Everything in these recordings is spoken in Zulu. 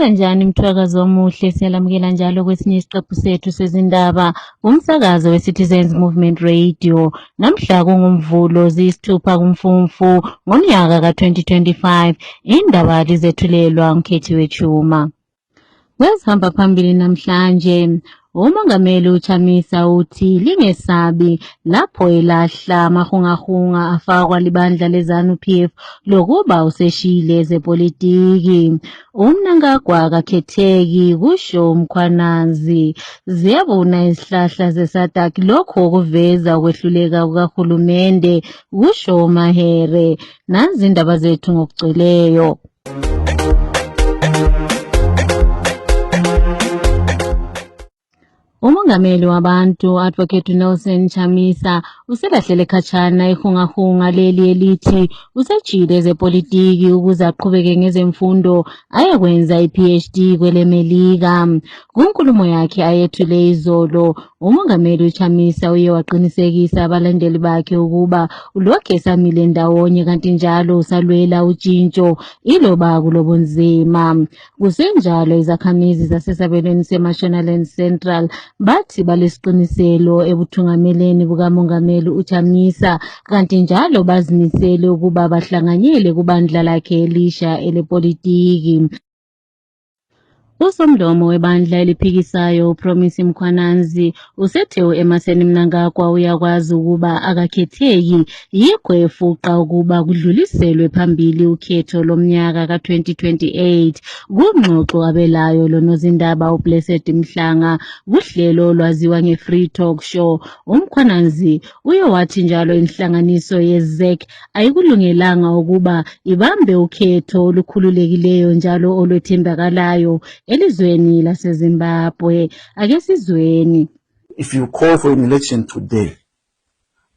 Ukanjani mthwakazi omuhle siyalamukela njalo kwesinye isiqephu sethu sezindaba umsakazo we-Citizens Movement Radio namhla kungumvulo ziyisithupha kumfumfu ngonyaka ka-2025 indaba lizethulelwa ngikhethi wechuma. Wesihamba phambili namhlanje uMongameli uChamisa uthi lingesabi lapho elahla amahungahunga afakwa libandla leZANU-PF lokuba useshile ezepolitiki. Umnangagwa akakhetheki kusho uMkhwanazi. Ziyabona izihlahla zeSADC lokho okuveza ukwehluleka kukahulumende kusho uMahere. Nazi indaba zethu ngokugcweleyo. Umongameli wabantu Advocate Nelson Chamisa uselahlele khatshana ihungahunga leli elithi usejile ezepolitiki ukuze aqhubeke ngezemfundo ayekwenza iPhD kwelemelika. Kunkulumo yakhe ayethule izolo umongameli uChamisa uye waqinisekisa abalandeli bakhe ukuba ulokhu esamile ndawonye kanti njalo usalwela utshintsho iloba kulobunzima. Kusenjalo izakhamizi zasesabelweni seMashonaland Central bathi balesiqiniselo ebuthungameleni bukamongameli uChamisa kanti njalo bazimisele ukuba bahlanganyele kubandla lakhe elisha elepolitiki. Usomlomo webandla eliphikisayo uPromise Mkhwanazi usethe emaseni Mnangagwa uyakwazi ukuba akakhetheki yikho efuqa ukuba kudluliselwe phambili ukhetho lomnyaka ka-2028 kungxoxo abelayo lonozindaba uBlessed Mhlanga kuhlelo olwaziwa nge-Free Talk Show. uMkhwanazi uye wathi njalo inhlanganiso yeZEC ayikulungelanga ukuba ibambe ukhetho olukhululekileyo njalo olwethembakalayo elizweni laseZimbabwe. Ake sizweni. If you call for an election today,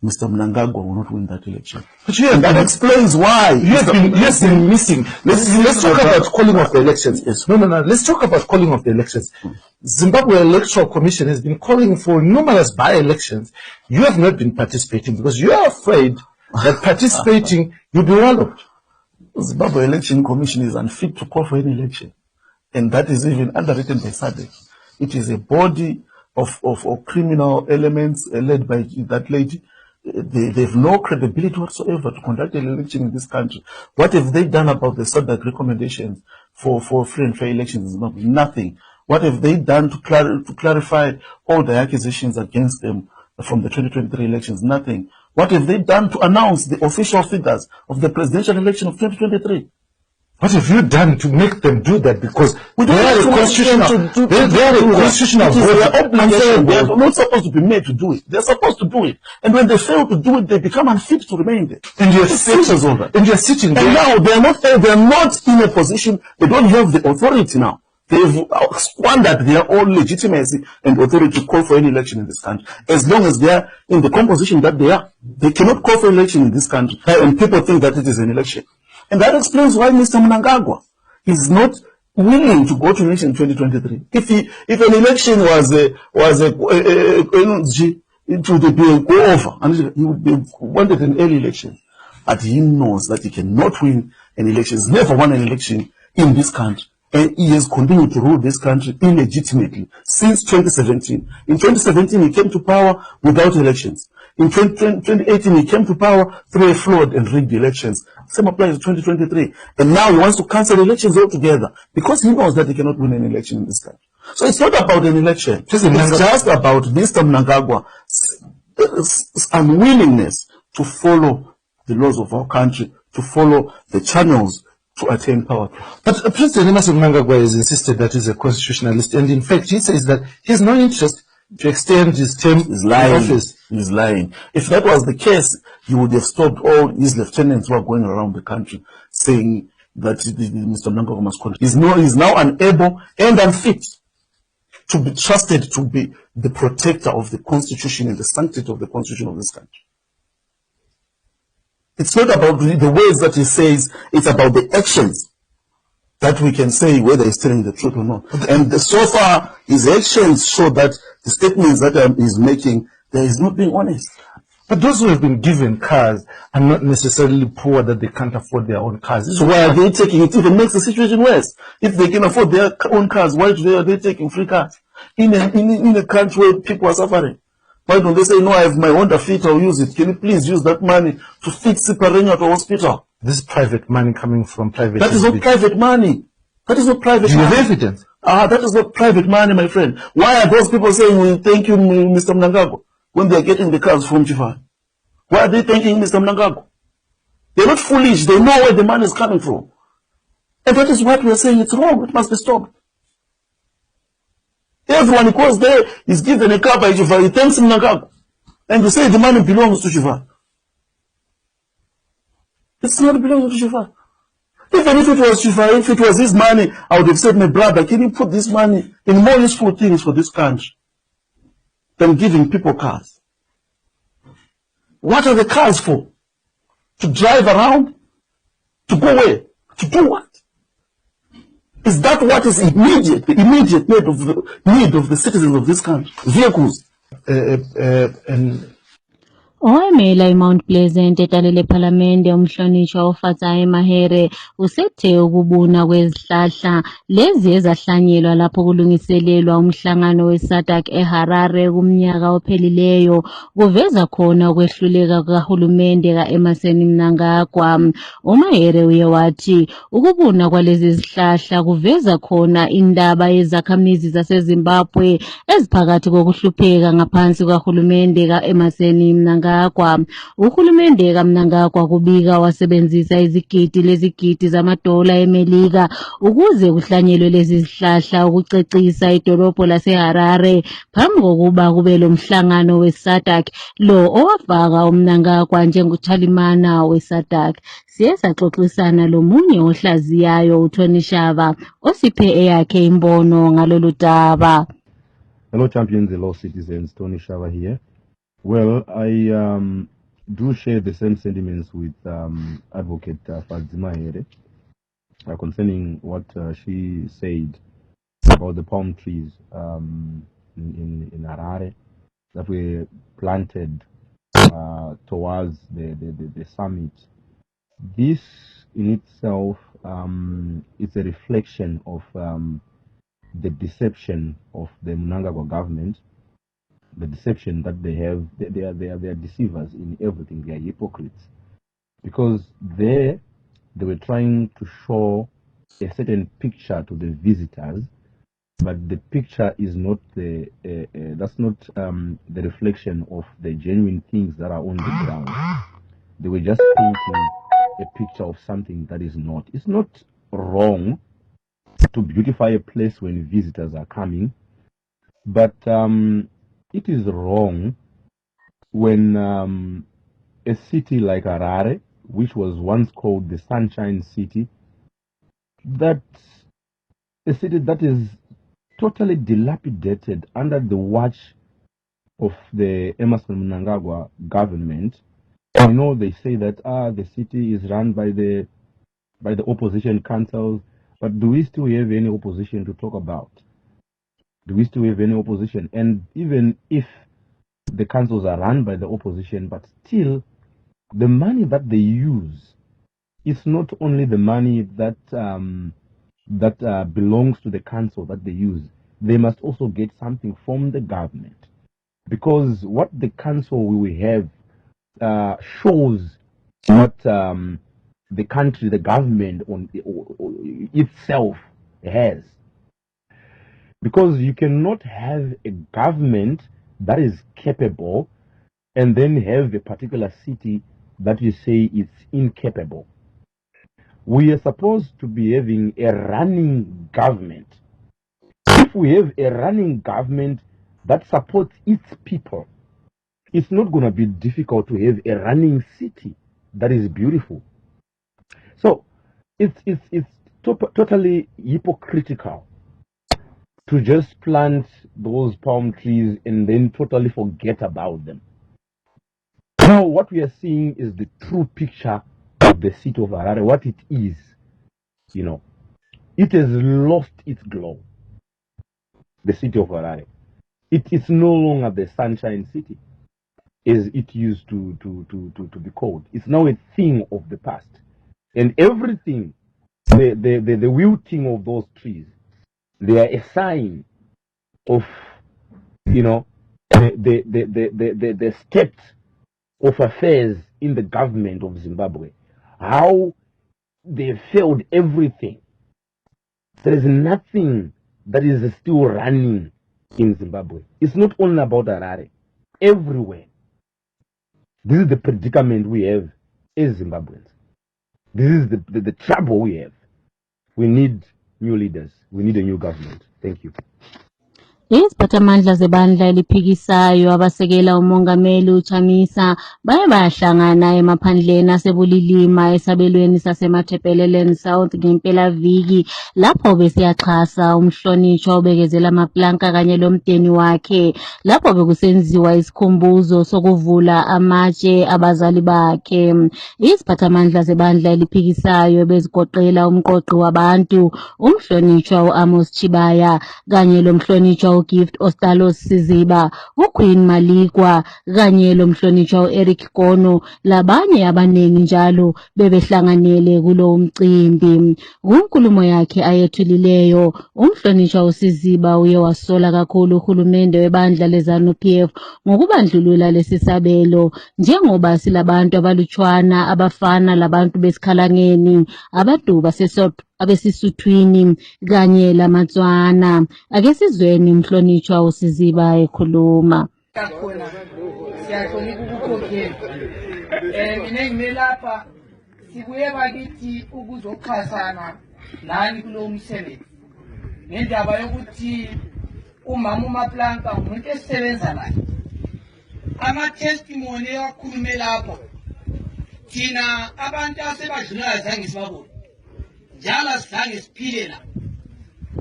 Mr. Mnangagwa will not win that election. But that explains why you have been missing. Let's talk about calling off the elections. Yes. No. Let's talk about calling off the elections. Zimbabwe Electoral Commission has been calling for numerous by-elections. You have not been participating because you are afraid that participating you'll be walloped. Zimbabwe Election Commission is unfit to call for any election. And that is even underwritten by SADC. It is a body of criminal elements led by that lady. They have no credibility whatsoever to conduct an election in this country. What have they done about the SADC recommendations for free and fair elections in Zimbabwe? Nothing. What have they done to clarify all the accusations against them from the 2023 elections? Nothing. What have they done to announce the official figures of the presidential election of 2023? What have you done to make them do that? Because they are a constitutional body. They are not supposed to be made to do it. They are supposed to do it. And when they fail to do it, they become unfit to remain there. And you're sitting there. And now they are not in a position, they don't have the authority now. They've squandered their own legitimacy and authority to call for any election in this country. As long as they are in the composition that they are, they cannot call for election in this country. And people think that it is an election. And that explains why Mr. Mnangagwa is not willing to go to election in 2023. If an election was it would be a go over, and he would be wanted an early election. But he knows that he cannot win an election. He's never won an election in this country. And he has continued to rule this country illegitimately since 2017. In 2017, he came to power without elections. In 2018, he came to power through a flawed and rigged elections. Same applies to 2023. And now he wants to cancel elections altogether because he knows that he cannot win an election in this country. So it's not about an election. It's just about Mr. Mnangagwa's unwillingness to follow the laws of our country, to follow the channels to attain power. But President Emmerson Mnangagwa has insisted that he's a constitutionalist, and in fact he says that he has no interest to extend his term in office. He's lying. If that was the case, he would have stopped all his lieutenants who are going around the country saying that Mr. Mnangagwa must continue. He's now unable and unfit to be trusted to be the protector of the Constitution and the sanctity of the Constitution of this country. It's not about the words that he says, it's about the actions that we can say whether he's telling the truth or not. And so far, his actions show that the statements that he's making, that he's not being honest. But those who have been given cars are not necessarily poor that they can't afford their own cars. So why are they taking it? Even makes the situation worse. If they can afford their own cars, why are they taking free cars? In a country where people are suffering. Why don't they say, no, I have my Honda Fit, I'll use it. Can you please use that money to fix Siparenya at the hospital? This is private money coming from private. That is not private money. That is not private money. Do you have evidence? That is not private money, my friend. Why are those people saying, well, thank you, Mr. Mnangagwa, when they are getting the cars from Chifai? Why are they thanking Mr. Mnangagwa? They're not foolish. They know where the money is coming from. And that is what we are saying. It's wrong. It must be stopped. Everyone who goes there is given a car by Chifai. He thanks Mnangagwa. And you say the money belongs to Chifai. It's not belonging to Chifai. Even if it was Chifai, if it was his money, I would have said, my brother, can you put this money in more useful things for this country than giving people cars? What are the cars for? To drive around? To go where? To do what? Is that what is immediate, the immediate need of the citizens of this country? Vehicles. Owayemela iMount Pleasant etalele lephalamende umhlonishwa uFatsai Mahere usethe ukubuna kwezihlahla lezi ezahlanyelwa lapho kulungiselelwa umhlangano weSADC eHarare kumnyaka ophelileyo kuveza khona ukwehluleka kahulumende kaEmmerson Mnangagwa. uMahere uye wathi ukubuna kwalezi zihlahla kuveza khona indaba yezakhamizi zaseZimbabwe eziphakathi kokuhlupheka ngaphansi kahulumende kaEmmerson Mnangagwa. Uhulumende kaMnangagwa kubika wasebenzisa izigidi lezigidi zamadola eMelika ukuze kuhlanyelwe lezi zihlahla ukucecisa idolobho laseHarare phambi kokuba kube lo mhlangano weSADC lo owafaka uMnangagwa njengothalimana weSADC. Siye saxoxisana lomunye ohlaziyayo uThoni Shava osiphe eyakhe imbono ngalolu daba. Hello champions, hello citizens, Tony Shava here. Well, I do share the same sentiments with Advocate Fatsai Mahere concerning what she said about the palm trees in Harare that were planted towards the summit. This in itself is a reflection of the deception of the Mnangagwa government. The deception that they have, they are deceivers in everything. They are hypocrites, because they were trying to show a certain picture to the visitors, but the picture is not that's not the reflection of the genuine things that are on the ground. They were just painting a picture of something that is not. It's not wrong to beautify a place when visitors are coming, but it is wrong when a city like Harare, which was once called the Sunshine City, that a city that is totally dilapidated under the watch of the Emmerson Mnangagwa government. You know, they say that the city is run by the opposition councils, but do we still have any opposition to talk about? Do we still have any opposition? And even if the councils are run by the opposition, but still the money that they use is not only the money that belongs to the council that they use. They must also get something from the government, because what the council will have shows what the country, the government on itself has. Because you cannot have a government that is capable and then have a particular city that you say it's incapable. We are supposed to be having a running government. If we have a running government that supports its people, it's not going to be difficult to have a running city that is beautiful. So it's totally hypocritical to just plant those palm trees and then totally forget about them. Now, what we are seeing is the true picture of the city of Harare, what it is. You know, it has lost its glow. The city of Harare. It is no longer the Sunshine City. as it used to be called. It's now a thing of the past. And everything, the wilting of those trees, they are a sign of, the state of affairs in the government of Zimbabwe. How they failed everything. There is nothing that is still running in Zimbabwe. It's not only about Harare. Everywhere. This is the predicament we have as Zimbabweans. This is the trouble we have. We need new leaders. We need a new government. Thank you. Iziphathamandla zebandla eliphikisayo abasekela umongameli uChamisa baye bahlangana emaphandleni asebulilima esabelweni saseMatabeleland South ngempelaviki lapho besiyaxhasa umhlonishwa obekezela amaplanka kanye lomdeni wakhe lapho bekusenziwa isikhumbuzo sokuvula amatshe abazali bakhe. Iziphathamandla zebandla eliphikisayo bezigoqela umqoqi wabantu umhlonishwa uAmos Chibaya kanye lomhlonishwa uGift Ostalos Siziba, uQueen Malikwa kanye lomhlonishwa uEric Kono labanye abaningi njalo bebehlanganele kulo umcimbi. Kunkulumo yakhe ayethulileyo umhlonishwa uSiziba uye wasola kakhulu uhulumende webandla leZANU-PF ngokubandlulula lesisabelo njengoba silabantu abalutshwana abafana labantu besikhalangeni abaduba abesisuthwini kanye lamatswana. Ake sizweni umhlonishwa uSiziba ekhuluma. Siyahlonipha ukukhokhela. Mina ngimelapha sibuye bakithi ukuzoxhasana lani kulo msebenzi. Ngendaba yokuthi umama uMaplanka umuntu esebenza naye. Ama-testimony akhulume lapha. Thina abantu asebadlulayo zange sibabone. Njalo sizange siphile la.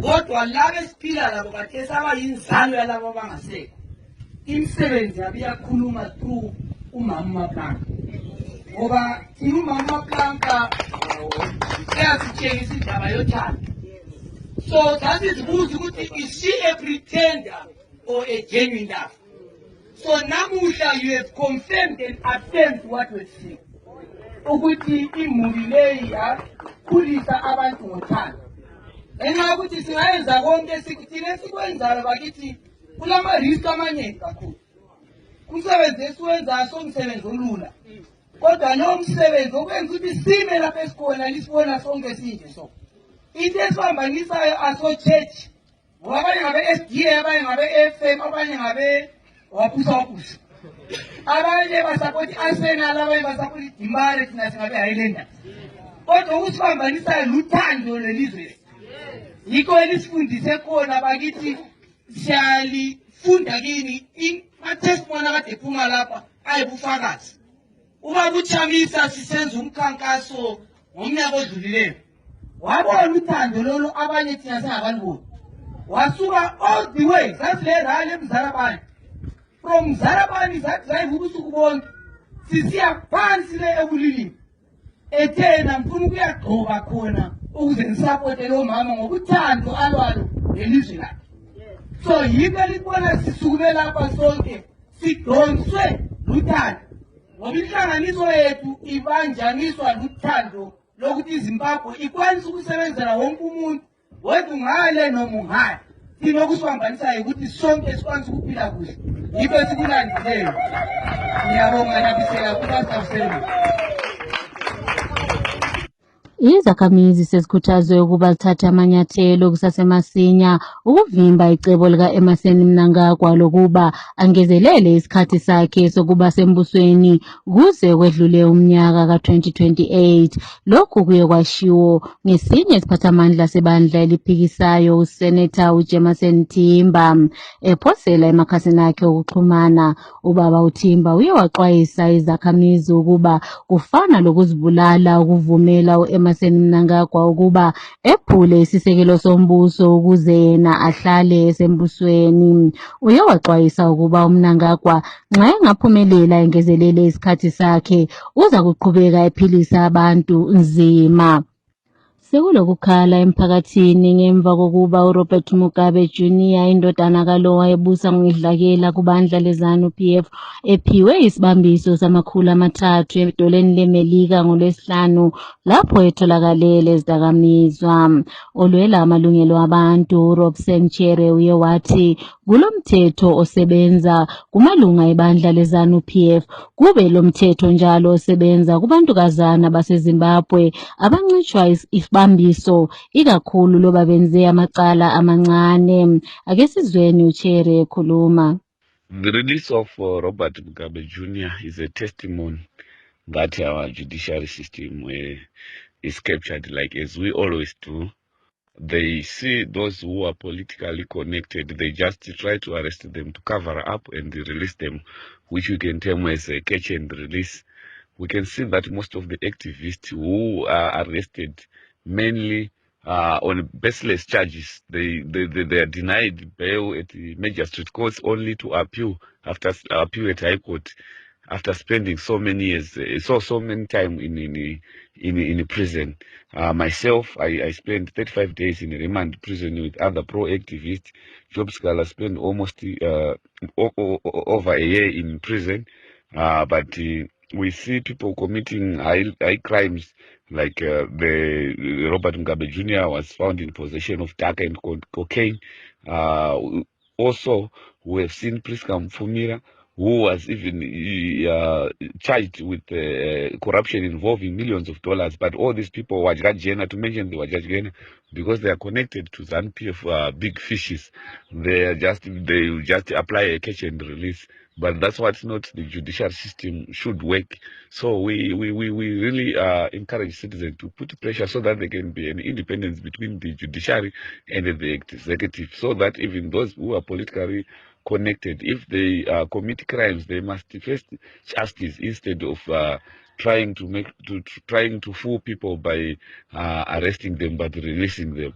Kodwa laba esiphila labo kade sabayinzalo yalabo abangasekho. Imisebenzi yabiyakhuluma through umama uMaplanka. Ngoba thina umama uMaplanka uyasitshengisa indaba yothando. So that is ukuthi is she a pretender or a genuine love? So namuhla you have confirmed and affirmed what we see. Ukuthi imuli leyi yakhulisa abantu ngothando. Enxa ukuthi singayenza konke sikuthile sikwenzayo bakithi kulama risk amaningi kakhulu. Umsebenzi esiwenzayo somsebenzi olula. Kodwa lo msebenzi okwenza ukuthi sime lapha esikhona lisibona sonke sinje so. Into esibambanisayo aso church. Ngoba abanye ngabe SDA, abanye ngabe FM, abanye ngabe wapusa. Abanye basapoti Arsenal, abanye basapoti Dimare, thina singabe Highlanders. Kodwa ukusibambanisayo luthando lelizwe. Yikho elisifundise khona bakithi siyalifunda kini i-testimony akade ephuma lapha ayibufakazi. Ubaba uChamisa sisenza umkhankaso ngomnyaka odlulileyo. Wabona uthando lolo abanye thina singabaliboni. Wasuka all the way sasile rally eMzarabani. From Mzarabani drive ubusuku bonke sisiya phansi le ebulilini. Ethena mfuna ukuyagqoka khona ukuze ngisupporte lo mama ngokuthando alwalo lelizwe lakhe. So yikho libona sisukumela lapha sonke sidonswe luthando. Ngoba inhlanganiso yethu ibanjaniswa luthando lokuthi iZimbabwe ikwanisa ukusebenzela wonke umuntu wethu ngale noma ungale. Thina okusibambanisayo ukuthi sonke sikwanisa ukuphila kuhle. Yikho sikulandileyo. Ngiyabonga nabisela kubasasebenzi. Izakhamizi sezikhuthazwe ukuba zithathe amanyathelo kusasemasinya ukuvimba icebo lika-Emmerson Mnangagwa lokuba angezelele isikhathi sakhe sokuba sembusweni kuze kwedlule umnyaka ka-2028. Lokhu kuye kwashiwo ngesinye isiphathamandla sebandla eliphikisayo uSenator uJemerson Thimba. Ephosela emakhasini akhe okuxhumana, ubaba uThimba uye waxwayisa izakhamizi ukuba kufana lokuzibulala ukuvumela uEmmerson Mnangagwa ukuba ephule isisekelo sombuso ukuze yena ahlale esembusweni. Uye waxwayisa ukuba uMnangagwa nxa engaphumelela engezelele isikhathi sakhe uza kuqhubeka ephilisa abantu nzima. Sekulokukhala emphakathini ngemva kokuba uRobert Mugabe Jr. indodana kalo wayebusa ngidlakela kubandla leZANU-PF ephiwe isibambiso $300 edoleni leMelika ngoLwesihlanu lapho etholakale lezidakamizwa. Olwela amalungelo abantu Robson Chere uye wathi kulomthetho osebenza kumalunga ebandla leZANU-PF kube lo mthetho njalo osebenza kubantukazana baseZimbabwe abancishwa isibambiso ikakhulu loba benze amacala amancane. Ake sizweni uChere ekhuluma. The release of Robert Mugabe Jr. is a testimony that our judiciary system is captured, like as we always do. They see those who are politically connected, they just try to arrest them to cover up and release them, which we can term as a catch and release. We can see that most of the activists who are arrested mainly on baseless charges. They are denied bail at the magistrate courts only to appeal after appeal at High Court after spending so many years, so many time in prison. Myself, I spent 35 days in a remand prison with other pro-activists. Job Scala spent almost over a year in prison, but we see people committing high crimes, like the Robert Mugabe Jr. was found in possession of crack and cocaine. Also, we have seen Priska Mfumira, who was even charged with corruption involving millions of dollars. But all these people were Jena, to mention they were Jena, because they are connected to ZANU-PF big fishes. They just apply a catch and release. But that's what's not the judicial system should work. So we really encourage citizens to put pressure so that there can be an independence between the judiciary and the executive, so that even those who are politically connected, if they commit crimes, they must face justice instead of trying to fool people by arresting them but releasing them.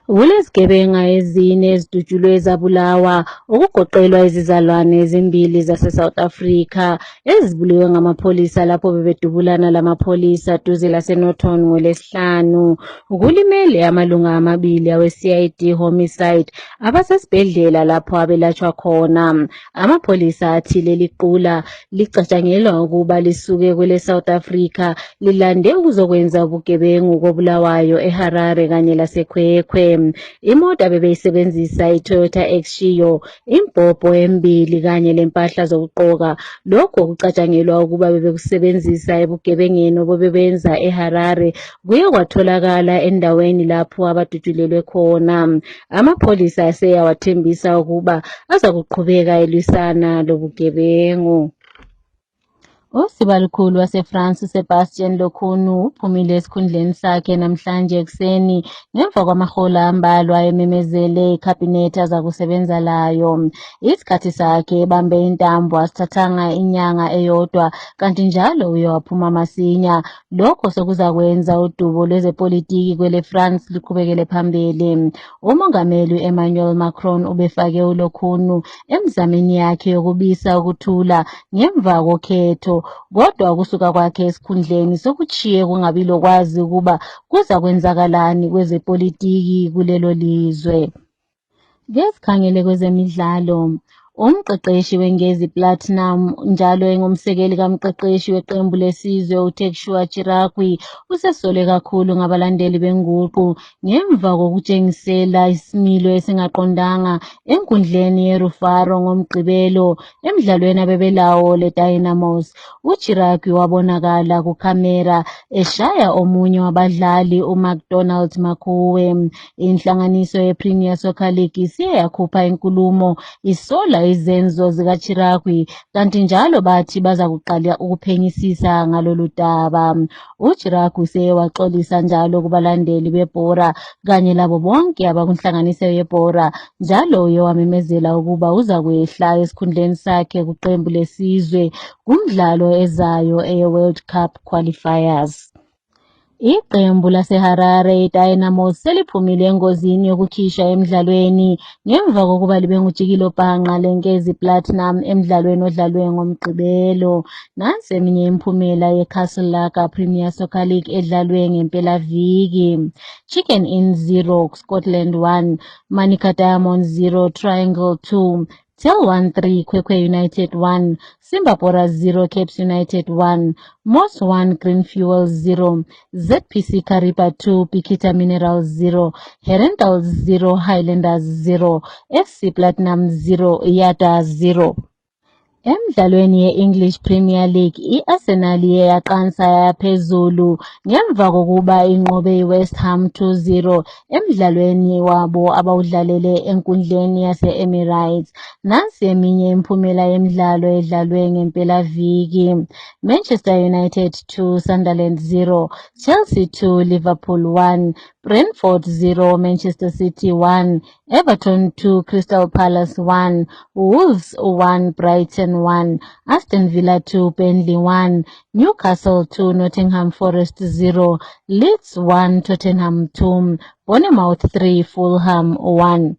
Kulezigebenga ezine ezidutshulwe ezabulawa okugoqelwa izizalwane ezimbili zase-South Africa ezibuliwe ngamapholisa lapho bebedubulana lamapholisa duze laseNorton ngoLwesihlanu. Kulimele amalunga amabili awe-CID homicide abasesibhedlela lapho abelatshwa khona. Amapholisa athi leli qula licatshangelwa ukuba lisuke kwele-South Africa lilande ukuzokwenza ubugebengu kobulawayo eHarare kanye laseKwekwe. Imoto abebeyisebenzisa iToyota Xshio, impompo embili kanye lempahla zokugqoka. Lokho kucatshangelwa ukuba bebekusebenzisa ebugebengeni obebenza eHarare kuye kwatholakala endaweni lapho abadutshulelwe khona. Amapholisa aseyawathembisa ukuba azakuqhubeka elwisana lobugebengu. Osibalukhulu waseFrance Sebastian Lecornu uphumile esikhundleni sakhe namhlanje ekuseni ngemva kwamahola ambalwa ememezele ikhabhinethi azakusebenza layo. Isikhathi sakhe ebambe intambo asithathanga inyanga eyodwa, kanti njalo uye waphuma masinya. Lokho sekuzakwenza udubo lwezepolitiki kwele France liqhubekele phambili. Umongameli Emmanuel Macron ubefake uLecornu emzameni yakhe yokubisa ukuthula ngemva kokhetho, kodwa kusuka kwakhe esikhundleni sokuchiye kungabi lokwazi ukuba kuza kwenzakalani kwezepolitiki kulelo lizwe. Ngesikhangele kwezemidlalo, umqeqeshi weNgezi Platinum njalo engumsekeli kamqeqeshi weqembu lesizwe uTekshua Chiragwi usesole kakhulu ngabalandeli benguqu ngemva kokutshengisela isimilo esingaqondanga enkundleni yeRufaro ngomgqibelo emidlalweni abebelawo leDynamos. uChiragwi wabonakala kukhamera eshaya omunye wabadlali uMcDonald Makuwe. Inhlanganiso yePremier Soccer League siye yakhupha inkulumo isola izenzo zikaChiragwi, kanti njalo bathi baza kuqala ukuphenyisisa ngalolu daba. uChiragwi seye waxolisa njalo kubalandeli beBhora kanye labo bonke abakunhlanganiso yeBhora, njalo uye wamemezela ukuba uza kwehla esikhundleni sakhe kuqembu lesizwe kumidlalo ezayo eye-World Cup qualifiers. Iqembu laseHarare iDynamos seliphumile engozini yokukhishwa emidlalweni ngemva kokuba libe ngujikelo bhanqa lenkezi Platinum emidlalweni odlalwe ngoMgqibelo. Nansi eminye imiphumela yeCastle Lager Premier Soccer League edlalwe ngempelaviki. Chicken Inn 0, Scotland 1, Manica Diamonds 0, Triangle 2, Tel 1-3, Kwekwe United 1, Simba Boras 0, Caps United 1, Moss 1, Green Fuel 0, ZPC Kariba 2, Pikita Minerals 0, Herentals 0, Highlanders 0, FC Platinum 0, Yada 0. Emidlalweni ye-English Premier League, i-Arsenal iye yaqansa yaphezulu ngemva kokuba inqobe iWest Ham 2-0 emidlalweni wabo abawudlalele enkundleni yase-Emirates. Nansi eminye imiphumela yemidlalo edlalwe ngempelaviki. Manchester United 2, Sunderland 0, Chelsea 2, Liverpool 1, Brentford 0, Manchester City 1, Everton 2, Crystal Palace 1, Wolves 1, Brighton 1, Aston Villa 2, Burnley 1, Newcastle 2, Nottingham Forest 0, Leeds 1, Tottenham 2, Bournemouth 3, Fulham 1.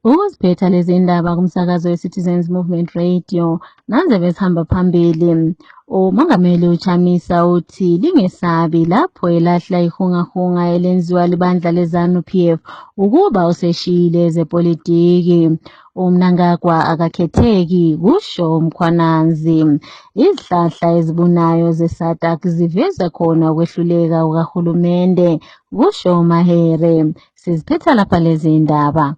Ukuziphetha lezi indaba kumsakazo weCitizens Movement Radio nanze besihamba phambili. Umongameli uChamisa uthi lingesabi lapho elahla ihungahunga elenziwa libandla leZANU-PF ukuba useshile zepolitiki. Umnangagwa akakhetheki kusho uMkhwananzi. Izihlahla ezibunayo zeSADC ziveza khona ukwehluleka kukahulumende kusho uMahere. Siziphetha lapha lezi indaba.